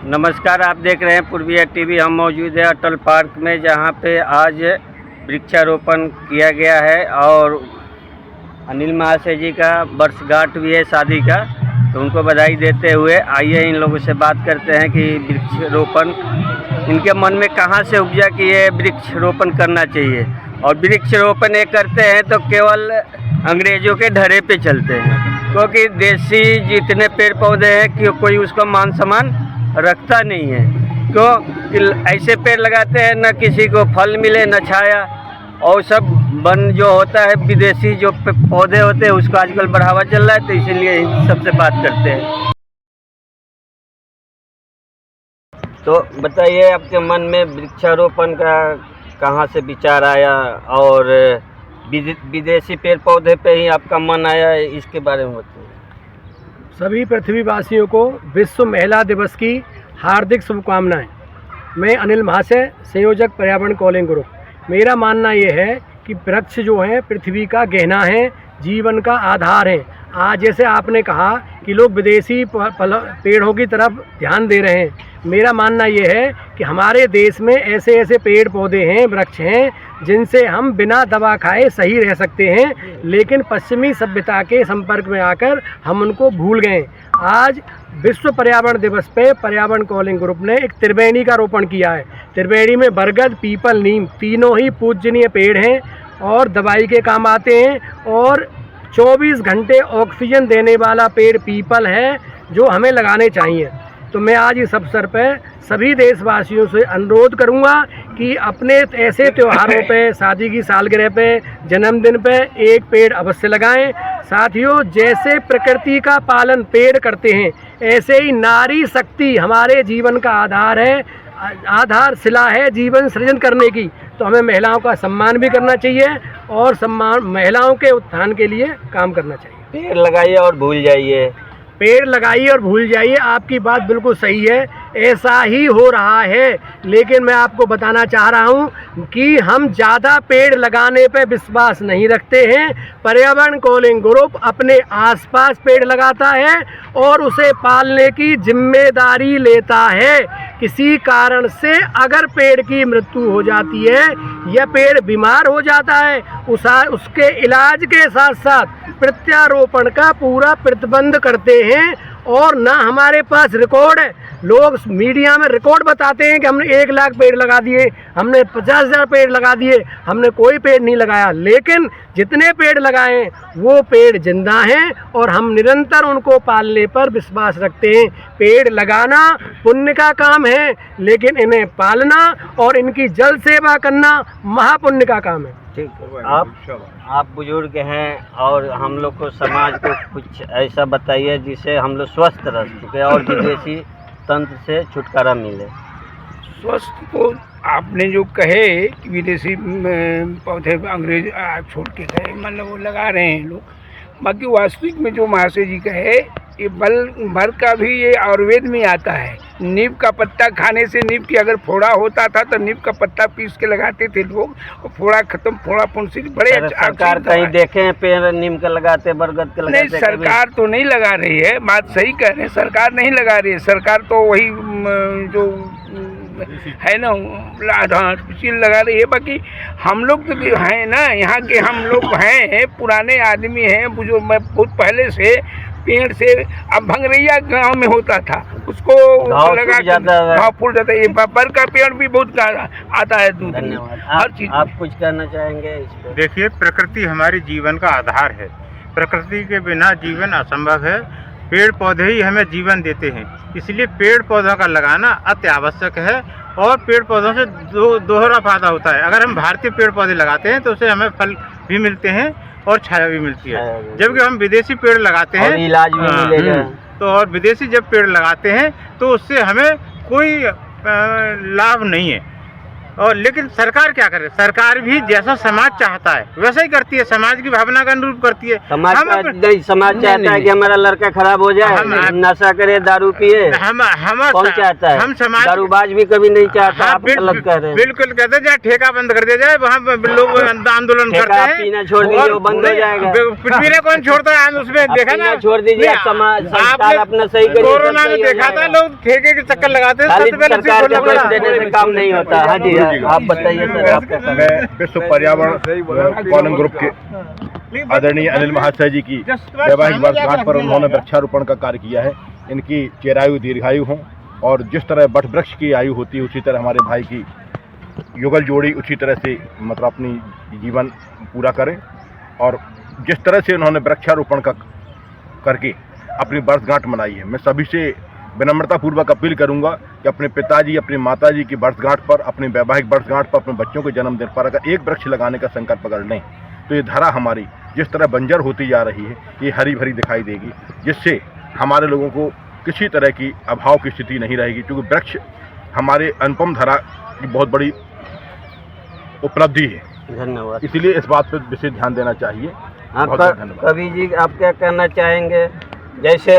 नमस्कार, आप देख रहे हैं पूर्विया टीवी। हम मौजूद है अटल पार्क में, जहां पे आज वृक्षारोपण किया गया है और अनिल महाशय जी का वर्षगांठ भी है शादी का, तो उनको बधाई देते हुए आइए इन लोगों से बात करते हैं कि वृक्षारोपण इनके मन में कहां से उपजा कि ये वृक्षारोपण करना चाहिए। और वृक्षारोपण ये करते हैं तो केवल अंग्रेज़ों के ढरे पे चलते हैं, क्योंकि देसी जितने पेड़ पौधे हैं कि कोई उसका मान सम्मान रखता नहीं है। क्यों कि ऐसे पेड़ लगाते हैं न किसी को फल मिले न छाया, और सब वन जो होता है विदेशी जो पौधे होते हैं उसको आजकल बढ़ावा चल रहा है, तो इसीलिए इन सबसे बात करते हैं। तो बताइए, आपके मन में वृक्षारोपण का कहाँ से विचार आया और विदेशी पेड़ पौधे पे ही आपका मन आया, इसके बारे में बताइए। सभी पृथ्वीवासियों को विश्व महिला दिवस की हार्दिक शुभकामनाएं। मैं अनिल महाशय, संयोजक पर्यावरण कॉलिंग ग्रुप। मेरा मानना ये है कि वृक्ष जो हैं पृथ्वी का गहना है, जीवन का आधार है। आज जैसे आपने कहा कि लोग विदेशी पेड़ों की तरफ ध्यान दे रहे हैं, मेरा मानना ये है कि हमारे देश में ऐसे ऐसे पेड़ पौधे हैं, वृक्ष हैं जिनसे हम बिना दवा खाए सही रह सकते हैं, लेकिन पश्चिमी सभ्यता के संपर्क में आकर हम उनको भूल गए। आज विश्व पर्यावरण दिवस पे पर्यावरण कॉलिंग ग्रुप ने एक त्रिवेणी का रोपण किया है। त्रिवेणी में बरगद, पीपल, नीम तीनों ही पूजनीय पेड़ हैं और दवाई के काम आते हैं, और 24 घंटे ऑक्सीजन देने वाला पेड़ पीपल है जो हमें लगाने चाहिए। तो मैं आज इस अवसर पर सभी देशवासियों से अनुरोध करूंगा कि अपने ऐसे त्योहारों पे, शादी की सालगिरह पे, जन्मदिन पे एक पेड़ अवश्य लगाएं। साथियों, जैसे प्रकृति का पालन पेड़ करते हैं, ऐसे ही नारी शक्ति हमारे जीवन का आधार है, आधारशिला है जीवन सृजन करने की। तो हमें महिलाओं का सम्मान भी करना चाहिए और महिलाओं के उत्थान के लिए काम करना चाहिए। पेड़ लगाइए और भूल जाइए। पेड़ लगाइए और भूल जाइए, आपकी बात बिल्कुल सही है, ऐसा ही हो रहा है। लेकिन मैं आपको बताना चाह रहा हूं कि हम ज़्यादा पेड़ लगाने पे विश्वास नहीं रखते हैं। पर्यावरण कॉलिंग ग्रुप अपने आसपास पेड़ लगाता है और उसे पालने की जिम्मेदारी लेता है। किसी कारण से अगर पेड़ की मृत्यु हो जाती है या पेड़ बीमार हो जाता है, उसके इलाज के साथ साथ प्रत्यारोपण का पूरा प्रतिबंध करते हैं। और ना हमारे पास रिकॉर्ड है, लोग मीडिया में रिकॉर्ड बताते हैं कि हमने 1 लाख पेड़ लगा दिए, हमने 50,000 पेड़ लगा दिए, हमने कोई पेड़ नहीं लगाया। लेकिन जितने पेड़ लगाए वो पेड़ जिंदा हैं और हम निरंतर उनको पालने पर विश्वास रखते हैं। पेड़ लगाना पुण्य का काम है, लेकिन इन्हें पालना और इनकी जल सेवा करना महापुण्य का काम है। ठीक है, आप बुजुर्ग हैं और हम लोग को समाज को कुछ ऐसा बताइए जिससे हम लोग स्वस्थ रह सकें और विदेशी तंत्र से छुटकारा मिले। स्वस्थ तो आपने जो कहे कि विदेशी पौधे अंग्रेज छोड़ के गए, मतलब वो लगा रहे हैं लोग। बाकी वास्तविक में जो महाशय जी कहे, ये बल भर का भी ये आयुर्वेद में आता है। नीम का पत्ता खाने से, नीम की अगर फोड़ा होता था तो नीम का पत्ता पीस के लगाते थे लोग, और फोड़ा खत्म, फोड़ा फुंसी बड़े। सरकार कहीं देखे हैं पेड़ नीम का लगाते, बरगद के लगाते? नहीं, सरकार तो नहीं लगा रही है, बात सही कह रहे हैं, सरकार नहीं लगा रही है। सरकार तो वही जो है ना आधारशील लगा रही है। बाकी हम लोग तो हैं ना, यहाँ के हम लोग हैं, पुराने आदमी हैं, बुजुर्ग। मैं बहुत पहले से पेड़ से, अब भंगरैया गांव में होता था, उसको लगा घाव फूल जाता है। ये बर का पेड़ भी बहुत आता है दूध। हर चीज। आप कुछ कहना चाहेंगे इस पर? देखिए, प्रकृति हमारे जीवन का आधार है। प्रकृति के बिना जीवन असंभव है। पेड़ पौधे ही हमें जीवन देते हैं, इसलिए पेड़ पौधों का लगाना अति आवश्यक है। और पेड़ पौधों से दोहरा फायदा होता है। अगर हम भारतीय पेड़ पौधे लगाते हैं तो उससे हमें फल भी मिलते हैं और छाया भी मिलती है। जबकि हम विदेशी पेड़ लगाते हैं, इलाज भी मिलेगा। तो और विदेशी जब पेड़ लगाते हैं तो उससे हमें कोई लाभ नहीं है। और लेकिन सरकार क्या करे, सरकार भी जैसा समाज चाहता है वैसा ही करती है, समाज की भावना का अनुरूप करती है। समाज हम समाज चाहता है कि हमारा लड़का खराब हो जाए, नशा करे, दारू पिए, हम कौन चाहता है? हम समाज दारूबाज भी कभी नहीं चाहता। आप गलत कह रहे हैं। बिल्कुल कहते हैं, ठेका बंद कर दिया जाए, वहाँ लोग आंदोलन करते हैं, पीना छोड़ दीजिए, वो बंद हो जाएगा। पीना कौन छोड़ता है? उसमें देखा ना, छोड़ दीजिए, समाज सरकार अपना सही करिए। कोरोना में देखा था लोग ठेके के चक्कर लगाते हैं, सरकार के पैसे देने से काम नहीं होता। हाँ जी, आप बताइए सर, आप क्या? मैं विश्व पर्यावरण कॉलम ग्रुप के आदरणीय अनिल महाशय जी की वैवाहिक वर्षगांठ पर उन्होंने वृक्षारोपण का कार्य किया है। इनकी चिरायु दीर्घायु हो और जिस तरह वट वृक्ष की आयु होती है उसी तरह हमारे भाई की युगल जोड़ी उसी तरह से मतलब अपनी जीवन पूरा करें। और जिस तरह से उन्होंने वृक्षारोपण का करके अपनी वर्षगांठ मनाई है, मैं सभी से विनम्रतापूर्वक अपील करूंगा कि अपने पिताजी, अपनी माताजी की वर्षगांठ पर, अपनी वैवाहिक वर्षगांठ पर, अपने बच्चों के जन्मदिन पर अगर एक वृक्ष लगाने का संकल्प कर लें तो ये धरा हमारी जिस तरह बंजर होती जा रही है ये हरी भरी दिखाई देगी, जिससे हमारे लोगों को किसी तरह की अभाव की स्थिति नहीं रहेगी। क्योंकि वृक्ष हमारे अनुपम धरा की बहुत बड़ी उपलब्धि है। धन्यवाद। इसीलिए इस बात पर विशेष ध्यान देना चाहिए। आपका कवि जी, आप क्या कहना चाहेंगे? जैसे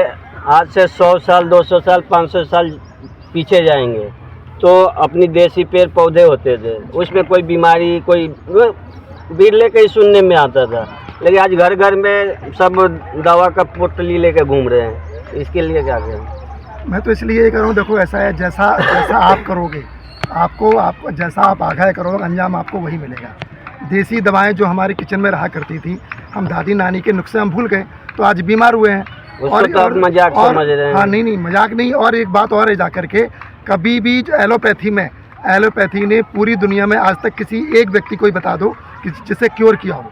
आज से 100 साल, 200 साल, 500 साल पीछे जाएंगे तो अपनी देसी पेड़ पौधे होते थे, उसमें कोई बीमारी, कोई बिरले का ही सुनने में आता था। लेकिन आज घर घर में सब दवा का पोटली लेके घूम रहे हैं, इसके लिए क्या करें? मैं तो इसलिए ये करूँ, देखो ऐसा है, जैसा आप करोगे आपको जैसा आप आगाह करोगे अंजाम आपको वही मिलेगा। देसी दवाएं जो हमारी किचन में रहा करती थी, हम दादी नानी के नुस्खे हम भूल गए तो आज बीमार हुए हैं। और तो आप मजाक समझ रहे हैं। हाँ, नहीं मजाक नहीं। और एक बात और है, जा करके कभी भी जो एलोपैथी ने पूरी दुनिया में आज तक किसी एक व्यक्ति को ही बता दो कि जिसे क्योर किया हो।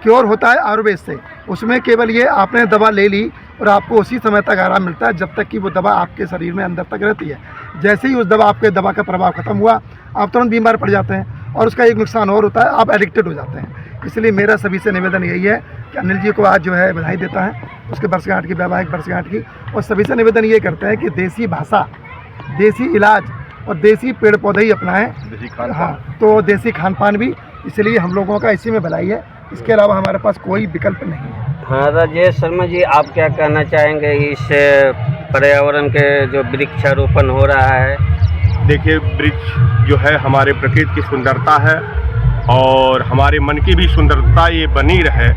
क्योर होता है आयुर्वेद से, उसमें केवल ये आपने दवा ले ली और आपको उसी समय तक आराम मिलता है जब तक कि वो दवा आपके शरीर में अंदर तक रहती है। जैसे ही उस दवा का प्रभाव खत्म हुआ आप तुरंत बीमार पड़ जाते हैं। और उसका एक नुकसान और होता है, आप एडिक्टेड हो जाते हैं। इसलिए मेरा सभी से निवेदन यही है कि अनिल जी को आज जो है बधाई देता है उसके वर्षगांठ की, वैवाहिक वर्षगांठ की। और सभी से निवेदन ये करते हैं कि देसी भाषा, देसी इलाज और देसी पेड़ पौधे ही अपनाएं। हाँ, तो देसी खान पान भी, इसलिए हम लोगों का इसी में भलाई है, इसके अलावा हमारे पास कोई विकल्प नहीं है। हाँ, राजेश शर्मा जी, आप क्या कहना चाहेंगे इस पर्यावरण के जो वृक्षारोपण हो रहा है? देखिए, वृक्ष जो है हमारे प्रकृति की सुंदरता है और हमारे मन की भी सुंदरता ये बनी रहे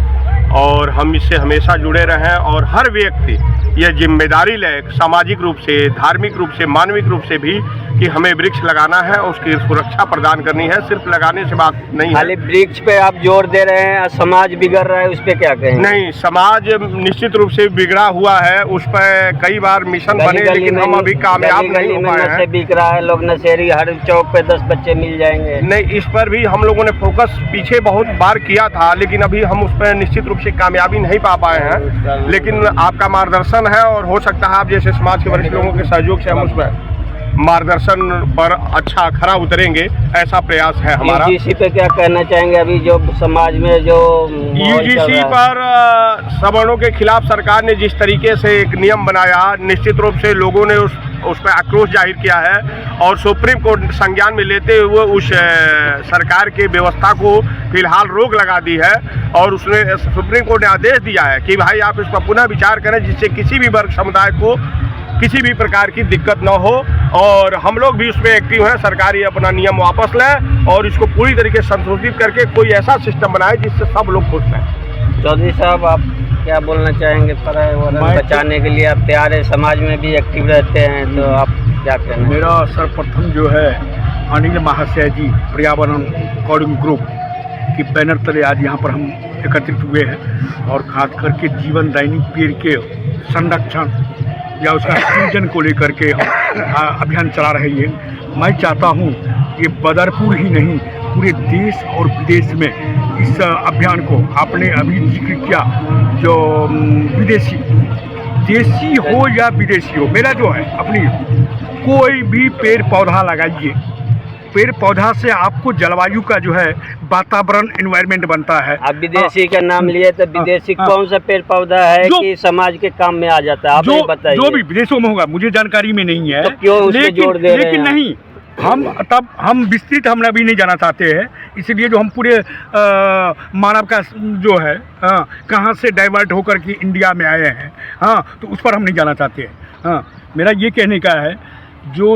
और हम इससे हमेशा जुड़े रहें। और हर व्यक्ति ये जिम्मेदारी ले सामाजिक रूप से, धार्मिक रूप से, मानविक रूप से भी कि हमें वृक्ष लगाना है, उसकी सुरक्षा प्रदान करनी है। सिर्फ लगाने से बात नहीं खाली वृक्ष पे आप जोर दे रहे हैं, समाज बिगड़ रहा है, उस पे क्या कहें? नहीं, समाज निश्चित रूप से बिगड़ा हुआ है, उस पर कई बार मिशन बने लेकिन हम अभी कामयाब नहीं हो पाए हैं। बिक रहा है, लोग नशेरी, हर चौक पे 10 बच्चे मिल जाएंगे। नहीं, इस पर भी हम लोगों ने फोकस पीछे बहुत बार किया था लेकिन अभी हम उस पर निश्चित रूप से कामयाबी नहीं पा पाए हैं। लेकिन आपका मार्गदर्शन है और हो सकता है आप जैसे समाज के वरिष्ठ लोगों के सहयोग से हम उसमें मार्गदर्शन पर अच्छा खरा उतरेंगे, ऐसा प्रयास है हमारा। यूजीसी पे क्या कहना चाहेंगे? अभी जो समाज में जो यूजीसी पर सवर्णों के खिलाफ सरकार ने जिस तरीके से एक नियम बनाया, निश्चित रूप से लोगों ने उस पर आक्रोश जाहिर किया है और सुप्रीम कोर्ट संज्ञान में लेते हुए उस सरकार की व्यवस्था को फिलहाल रोक लगा दी है। और उसने सुप्रीम कोर्ट ने आदेश दिया है कि भाई आप इस पर पुनः विचार करें जिससे किसी भी वर्ग समुदाय को किसी भी प्रकार की दिक्कत न हो। और हम लोग भी उसमें एक्टिव हैं, सरकार ये अपना नियम वापस लें और इसको पूरी तरीके से संशोधित करके कोई ऐसा सिस्टम बनाए जिससे सब लोग खुश रहें। चौधरी साहब, आप क्या बोलना चाहेंगे? पर्यावरण बचाने के लिए आप तैयार है, समाज में भी एक्टिव रहते हैं, तो आप क्या कहना? मेरा सर्वप्रथम जो है अनिल महाशय जी पर्यावरण कॉलम ग्रुप की बैनर तले आज यहाँ पर हम एकत्रित हुए हैं और खास करके जीवन दायिनी पेड़ के संरक्षण या उसका सृजन को लेकर के हम अभियान चला रहे हैं। मैं चाहता हूँ कि बदरपुर ही नहीं पूरे देश और विदेश में इस अभियान को, आपने अभी जिक्र किया जो विदेशी, देसी हो या विदेशी हो, मेरा जो है अपनी, कोई भी पेड़ पौधा लगाइए। पेड़ पौधा से आपको जलवायु का जो है वातावरण एनवायरनमेंट बनता है। आप विदेशी का नाम लिए तो विदेशी कौन सा पेड़ पौधा है कि समाज के काम में आ जाता है? आप बताइए। जो भी विदेशों में होगा मुझे जानकारी में नहीं है, तो क्यों उसमें जोर दे रहे हैं? लेकिन नहीं, हम विस्तृत हम अभी नहीं जाना चाहते हैं, इसलिए जो हम पूरे मानव का जो है कहाँ से डाइवर्ट होकर के इंडिया में आए हैं, तो उस पर हम नहीं जाना चाहते हैं। मेरा ये कहने का है जो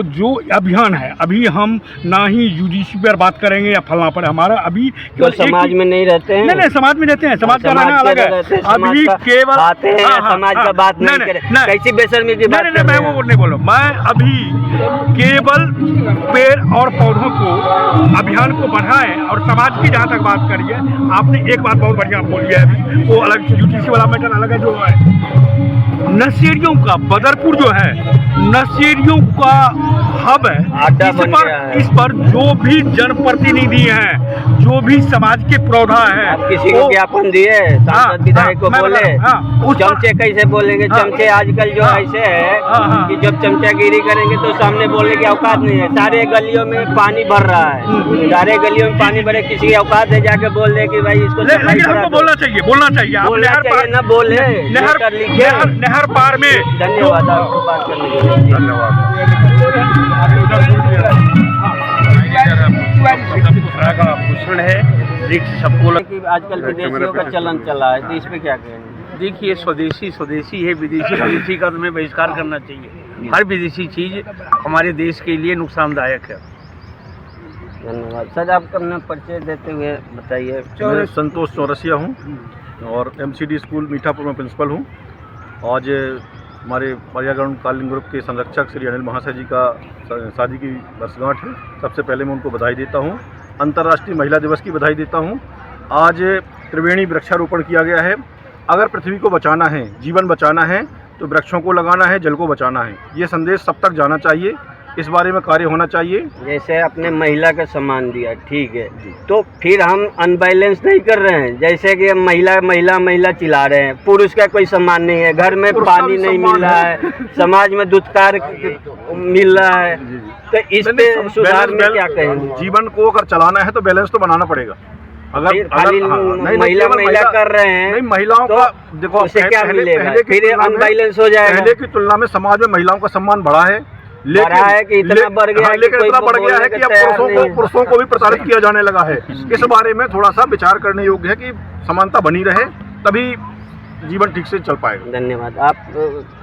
अभियान है, अभी हम ना ही यूजीसी पर बात करेंगे या फलना पर, हमारा अभी तो समाज में नहीं रहते हैं। नहीं, समाज में रहते हैं, समाज का रहना अलग है। अभी केवल आते हैं समाज का बात नहीं करें, कैसी बेशर्मी की बात कर रहे हैं? मैं वो नहीं बोलो, मैं अभी केवल पेड़ और पौधों को अभियान को बढ़ाएं और समाज की जहाँ तक बात करिए, आपने एक बात बहुत बढ़िया बोली है, अभी वो अलग यूजीसी वाला मैटर अलग है। जो है नशेड़ियों का बदरपुर जो है नशेड़ियों का हब है, इस पर जो भी जनप्रतिनिधि हैं, जो भी समाज के प्रौढ़ा है, आप किसी को ज्ञापन दिए, सांसद विधायक को बोले, चमचे कैसे बोलेंगे? चमचे आजकल जो ऐसे है कि जब चमचागिरी करेंगे तो सामने बोलने की औकात नहीं है। सारे गलियों में पानी भर रहा है, सारे गलियों में पानी भरे, किसी की औकात है जाके बोल दे कि भाई इसको बोलना चाहिए न बोले। नहर पार में। धन्यवाद आपको बात करने के लिए। धन्यवाद। भूषण है आजकल विदेशियों का चलन चला है, तो इस पे क्या कहेंगे? देखिए, स्वदेशी है, विदेशी का तुम्हें बहिष्कार करना चाहिए। हर विदेशी चीज़ हमारे देश के लिए नुकसानदायक है। धन्यवाद सर, आप अपना परिचय देते हुए बताइए। मैं संतोष चौरसिया हूँ और MCD स्कूल मीठापुर में प्रिंसिपल हूँ। आज हमारे पर्यावरण कॉलिंग ग्रुप के संरक्षक श्री अनिल महाशय जी का शादी की वर्षगांठ है। सबसे पहले मैं उनको बधाई देता हूँ, अंतर्राष्ट्रीय महिला दिवस की बधाई देता हूँ। आज त्रिवेणी वृक्षारोपण किया गया है। अगर पृथ्वी को बचाना है, जीवन बचाना है, तो वृक्षों को लगाना है, जल को बचाना है। ये संदेश सब तक जाना चाहिए, इस बारे में कार्य होना चाहिए। जैसे आपने महिला का सम्मान दिया, ठीक है, तो फिर हम अनबैलेंस नहीं कर रहे हैं। जैसे कि महिला चिल्ला रहे हैं, पुरुष का कोई सम्मान नहीं है, घर में पानी नहीं मिल रहा है, समाज में दुष्कार मिल रहा है, तो इस पे सुधार में क्या कहेंगे? जीवन को अगर चलाना है तो बैलेंस तो बनाना पड़ेगा। अगर महिला कर रहे हैं, नहीं, महिलाओं का देखो उससे क्या मिलेगा? फिर अनबैलेंस हो जाएगा। पहले की तुलना में समाज में महिलाओं का सम्मान बढ़ा है, लेकिन इतना बढ़ गया है, लेकिन इतना बढ़ गया है कि अब पुरुषों को भी प्रताड़ित किया जाने लगा है। इस बारे में थोड़ा सा विचार करने योग्य है कि समानता बनी रहे, तभी जीवन ठीक से चल पाएगा। धन्यवाद। आप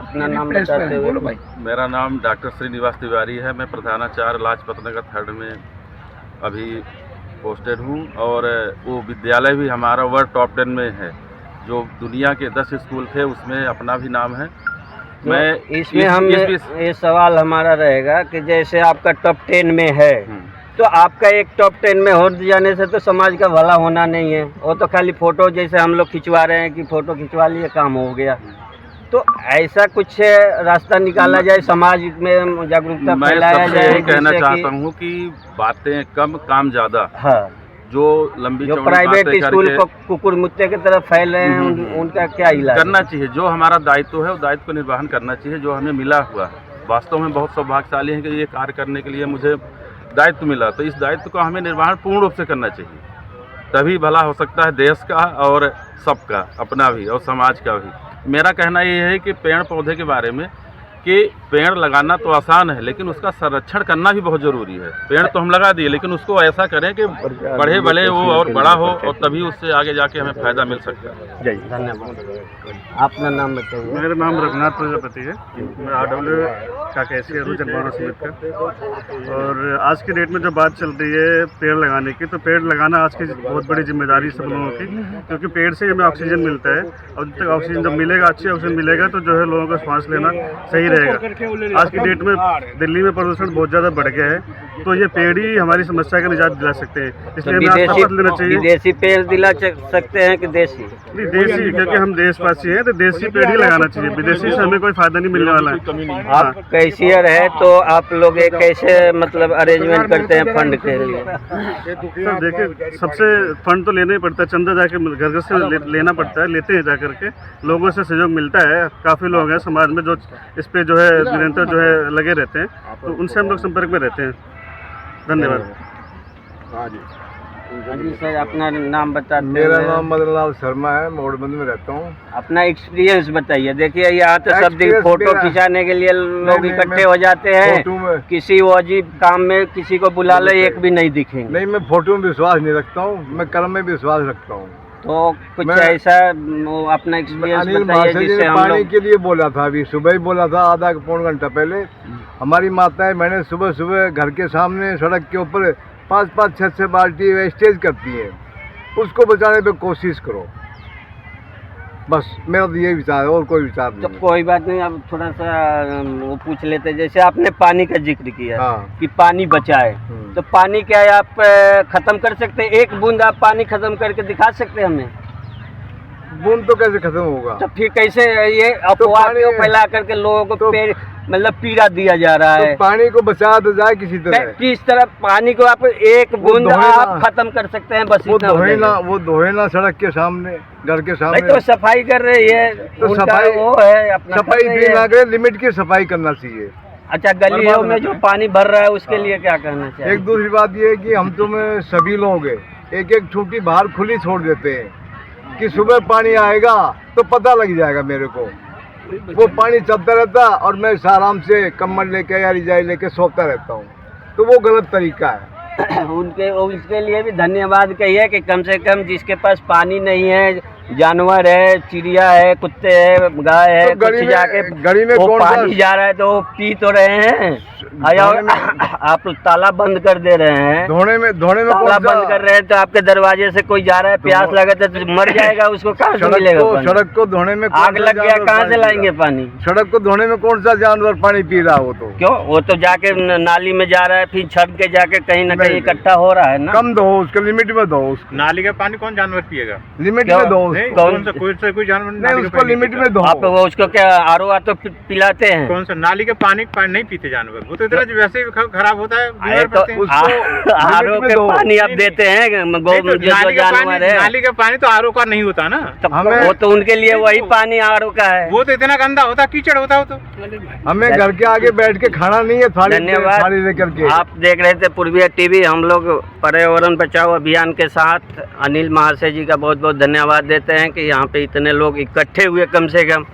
अपना नाम बताते हुए। मेरा नाम डॉक्टर श्रीनिवास तिवारी है। मैं प्रधानाचार्य लाजपत नगर 3rd में अभी पोस्टेड हूँ और वो विद्यालय भी हमारा वर्ल्ड टॉप 10 में है। जो दुनिया के 10 स्कूल थे उसमें अपना भी नाम है। मैं इसमें हम ये सवाल हमारा रहेगा कि जैसे आपका टॉप 10 में है, तो आपका एक टॉप 10 में हो जाने से तो समाज का भला होना नहीं है। वो तो खाली फोटो जैसे हम लोग खिंचवा रहे हैं कि फोटो खिंचवा लिए काम हो गया। तो ऐसा कुछ रास्ता निकाला जाए, समाज में जागरूकता फैलाया जाए। मैं कहना चाहता हूँ कि बातें कम काम ज़्यादा। हाँ, जो लंबी जो प्राइवेट स्कूल को कुकुर मुत्ते की तरफ फैल रहे हैं, उनका क्या इलाज करना चाहिए? जो हमारा दायित्व है वो दायित्व को निर्वहन करना चाहिए, जो हमें मिला हुआ है। वास्तव में बहुत सौभाग्यशाली है कि ये कार्य करने के लिए मुझे दायित्व मिला, तो इस दायित्व को हमें निर्वहन पूर्ण रूप से करना चाहिए, तभी भला हो सकता है देश का और सबका, अपना भी और समाज का भी। मेरा कहना ये है कि पेड़ पौधे के बारे में कि पेड़ लगाना तो आसान है, लेकिन उसका संरक्षण करना भी बहुत ज़रूरी है। पेड़ तो हम लगा दिए, लेकिन उसको ऐसा करें कि बढ़े भले वो और बड़ा हो, और तभी उससे आगे जाके हमें फ़ायदा मिल सकता है। जय धन्यवाद। अपना नाम बताइए। मेरा नाम रघुनाथ प्रजापति है। मैं RW का कैशियर हूँ जनगणना समिति का। और आज की डेट में जो बात चल रही है पेड़ लगाने की, तो पेड़ लगाना आज की बहुत बड़ी जिम्मेदारी सब लोगों की, क्योंकि पेड़ से हमें ऑक्सीजन मिलता है, और जब तक ऑक्सीजन जब मिलेगा, अच्छी ऑक्सीजन मिलेगा, तो जो है लोगों का सांस लेना सही रहेगा। आज की डेट में दिल्ली में प्रदूषण बहुत ज़्यादा बढ़ गया है, तो ये पेड़ ही हमारी समस्या का निजात दिला सकते हैं। इसलिए हमें शपथ लेना चाहिए। विदेशी पेड़ दिला सकते हैं कि देसी? देसी, क्योंकि हम देशवासी हैं, तो देसी पेड़ ही लगाना चाहिए। विदेशी से हमें कोई फायदा नहीं मिलने वाला है। आप कैशियर है, तो आप लोग एक कैसे मतलब अरेंजमेंट करते हैं फंड के लिए? सर देखिए, सबसे फंड तो लेना ही पड़ता है, चंदा जाके घर घर से लेना पड़ता है, लेते हैं जाकर के, लोगों से सहयोग मिलता है। काफ़ी लोग हैं समाज में जो इस पे जो है निरंतर जो है लगे रहते हैं, तो उनसे हम लोग संपर्क में रहते हैं। धन्यवाद। हाँ जी सर, अपना नाम बताते मेरा हुए। नाम मदन लाल शर्मा है, मोड़बंद में रहता हूँ। अपना एक्सपीरियंस बताइए। देखिए यहाँ तो सब Experience फोटो मेरा- खिंचाने के लिए लोग नहीं, इकट्ठे मैं हो जाते हैं, फोटो में किसी वो अजीब काम में किसी को बुला लो एक भी नहीं दिखेंगे। नहीं, मैं फोटो में विश्वास नहीं रखता हूँ, मैं कर्म में विश्वास रखता हूँ। तो कुछ मैं- ऐसा वो अपना एक्सपीरियंस अनिल बताइए महाशय जी जिससे ने हम पानी लोग। के लिए बोला था, अभी सुबह ही बोला था, आधा पौन घंटा पहले। हमारी माताएं मैंने सुबह सुबह घर के सामने सड़क के ऊपर 5-5, 6-6 बाल्टी वेस्टेज करती हैं, उसको बचाने पे कोशिश करो। बस मेरा तो यही विचार है, और कोई विचार तो नहीं है। कोई बात नहीं, अब थोड़ा सा वो पूछ लेते हैं। जैसे आपने पानी का जिक्र किया हाँ। कि पानी बचाए, तो पानी क्या है आप खत्म कर सकते हैं? एक बूंद आप पानी खत्म करके दिखा सकते हैं हमें? बूंद तो कैसे खत्म होगा? तो फिर कैसे ये अफवाह पानी- क्यों फैला करके लोगों को मतलब पीड़ा दिया जा रहा तो है? पानी को बचा तो जाए किसी तरह। किस तरह पानी को आप एक बूंद धोए आप ना। खत्म कर सकते हैं? बस वो इतना हो धोए ना, जाएगा। वो धोए ना सड़क के सामने, घर के नहीं सामने। तो सफाई कर रही है, तो उनका सफाई- वो है अपना सफाई कर रही भी है। ना करे, लिमिट की सफाई करना चाहिए। अच्छा, गलियों में जो पानी भर रहा है उसके लिए क्या करना चाहिए? एक दूसरी बात ये है कि हम तो में सभी लोग हैं, एक एक छुट्टी बाहर खुली छोड़ देते हैं कि सुबह पानी आएगा तो पता लग जाएगा मेरे को। वो पानी चलता रहता और मैं आराम से कम्बल लेके या रजाई लेके सोता रहता हूँ, तो वो गलत तरीका है। उसके लिए भी धन्यवाद कहिए कि कम से कम जिसके पास पानी नहीं है, जानवर है, चिड़िया है, कुत्ते है, गाय है, तो गली कुछ में- जाके गली में वो कौन सा- पानी जा रहा है तो वो पी तो रहे हैं। आप ताला बंद कर दे रहे हैं, धोने में ताला कौन सा- बंद कर रहे हैं तो आपके दरवाजे से कोई जा रहा है, प्यास लगे तो मर जाएगा, उसको कहाँ से मिलेगा पानी? सड़क को धोने में कौन आग सा लग गया, जानवर कहाँ पानी से पी लाएंगे रहा? पानी? सड़क को धोने में कौन सा जानवर पानी पी रहा हो? तो क्यों? वो तो जाके नाली में जा रहा है, फिर छत के जाके कहीं ना कहीं नहीं। इकट्ठा हो रहा है ना। कम दो, उसके लिमिट में दो, उसको नाली का पानी कौन जानवर पिएगा? लिमिट क्यों? में दो नहीं, उसको। कौन सा कोई जानवर नहीं, नाली का उसको पानी लिमिट पीता? में दो। आप वो उसको क्या आरो तो पिलाते हैं? कौन सा नाली के पानी नहीं पीते जानवर? वो तो इतना वैसे ही खराब होता है, अरे बीमार तो पड़ते हैं। आरो में के दो। पानी आप देते हैं नहीं तो जो जानवर है, नाली का पानी तो आरओ का नहीं होता ना, तो हमें- वो तो उनके लिए वही पानी आरो का है। वो तो इतना गंदा होता, कीचड़ होता हो तो। हमें घर के आगे बैठ के खाना नहीं है, थाली धन्यवाद। लेकर के। आप देख रहे थे पूर्विया टीवी। हम लोग पर्यावरण बचाओ अभियान के साथ अनिल महाशय जी का बहुत बहुत धन्यवाद देते हैं कि यहाँ पे इतने लोग इकट्ठे हुए कम से कम।